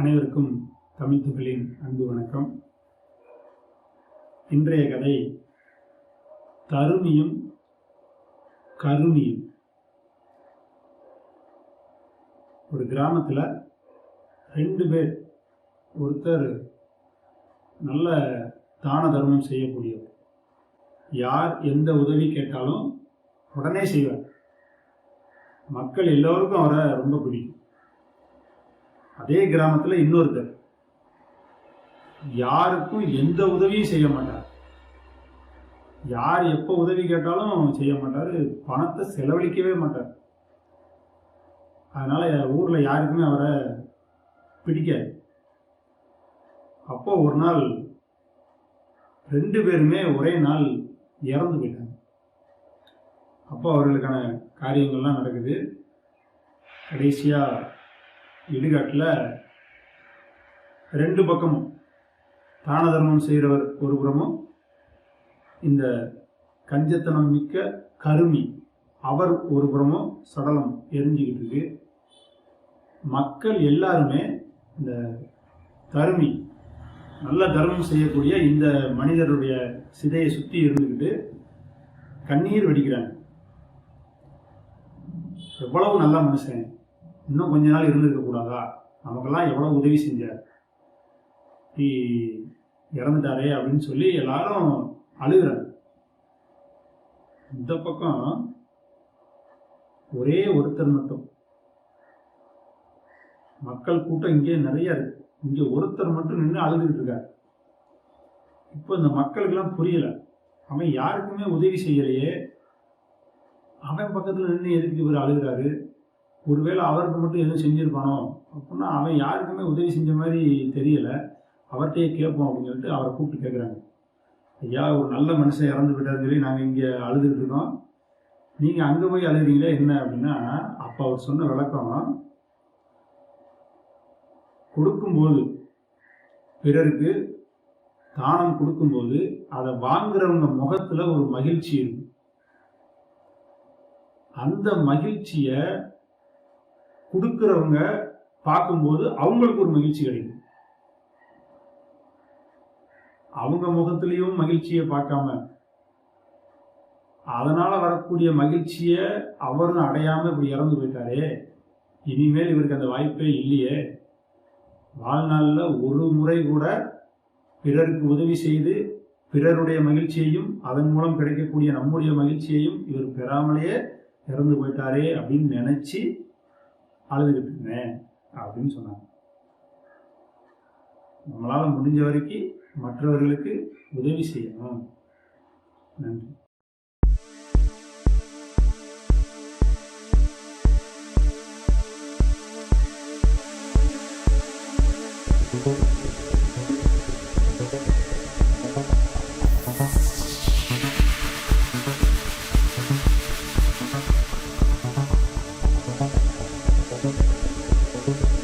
அனைவருக்கும் தமிழ் துகளின் அன்பு வணக்கம். இன்றைய கதை தருமியும் கருமியும். ஒரு கிராமத்தில் 2 பேர், ஒருத்தர் நல்ல தான தர்மம் செய்யக்கூடியவர், யார் எந்த உதவி கேட்டாலும் உடனே செய்வார். மக்கள் எல்லோருக்கும் அவரை ரொம்ப பிடிக்கும். அதே கிராமத்தில் இன்னொருத்தர் யாருக்கும் எந்த உதவியும் செய்ய மாட்டார். யார் எப்போ உதவி கேட்டாலும் செய்ய மாட்டார், பணத்தை செலவழிக்கவே மாட்டார். அதனால ஊரில் யாருக்குமே அவரை பிடிக்காது. அப்போ ஒரு நாள் 2 பேருமே ஒரே நாள் இறந்து போயிட்டாங்க. அப்போ அவர்களுக்கான காரியங்கள்லாம் நடக்குது. கடைசியாக இடுகாட்டில் 2 பக்கமும் தான தர்மம் செய்கிறவர் ஒரு புறமும், இந்த கஞ்சத்தனம் மிக்க கருமி அவர் ஒரு புறமும் சடலம் எரிஞ்சிக்கிட்டு இருக்கு. மக்கள் எல்லாருமே இந்த கருமி நல்ல தர்மம் செய்யக்கூடிய இந்த மனிதருடைய சிதையை சுற்றி இருந்துக்கிட்டு கண்ணீர் வடிக்கிறாங்க. எவ்வளவு நல்ல மனுஷன், இன்னும் கொஞ்ச நாள் இருந்திருக்க கூடாதா, நமக்கெல்லாம் எவ்வளவு உதவி செஞ்சார், இறந்துட்டாரே அப்படின்னு சொல்லி எல்லாரும் அழுகிறாங்க. இந்த பக்கம் ஒரே ஒருத்தர் மட்டும், மக்கள் கூட்டம் இங்கே நிறைய இருக்கு, இங்கே ஒருத்தர் மட்டும் நின்று அழுதுகிட்டு இருக்கார். இப்போ இந்த மக்களுக்கெல்லாம் புரியல, அவன் யாருக்குமே உதவி செய்யலையே, அவன் பக்கத்தில் நின்று எதுக்கு இவர் அழுகிறாரு, ஒருவேளை அவருக்கு மட்டும் எதுவும் செஞ்சிருப்பானோ அப்படின்னா அவன் யாருக்குமே உதவி செஞ்ச மாதிரி தெரியல, அவர்கிட்டயே கேட்போம் அப்படின்னு சொல்லிட்டு அவரை கூப்பிட்டு கேட்குறாங்க. ஐயா, ஒரு நல்ல மனுஷன் இறந்து விட்டாருன்னு சொல்லி நாங்கள் இங்கே அழுதுகிட்டு இருக்கோம், நீங்கள் அங்கே போய் அழுகிறீங்களே என்ன அப்படின்னா, அப்போ அவர் சொன்ன விளக்கம், கொடுக்கும்போது பிறருக்கு தானம் கொடுக்கும்போது அதை வாங்குறவங்க முகத்தில் ஒரு மகிழ்ச்சி இருக்கும். அந்த மகிழ்ச்சியை கொடுக்கிறவங்க பார்க்கும்போது அவங்களுக்கு ஒரு மகிழ்ச்சி கிடைக்கும். அவங்க முகத்திலையும் மகிழ்ச்சியை பார்க்காம அதனால வரக்கூடிய மகிழ்ச்சியை அவரும் அடையாம இப்படி இறந்து போயிட்டாரே, இனிமேல் இவருக்கு அந்த வாய்ப்பே இல்லையே, வாழ்நாளில் ஒரு முறை கூட பிறருக்கு உதவி செய்து பிறருடைய மகிழ்ச்சியையும் அதன் மூலம் கிடைக்கக்கூடிய நம்முடைய மகிழ்ச்சியையும் இவர் பெறாமலேயே இறந்து போயிட்டாரே அப்படின்னு நினைச்சு அழுதுகிட்டு இருந்தேன் அப்படின்னு சொன்னாங்க. நம்மளால முடிஞ்ச வரைக்கும் மற்றவர்களுக்கு உதவி செய்யணும். நன்றி. Thank you.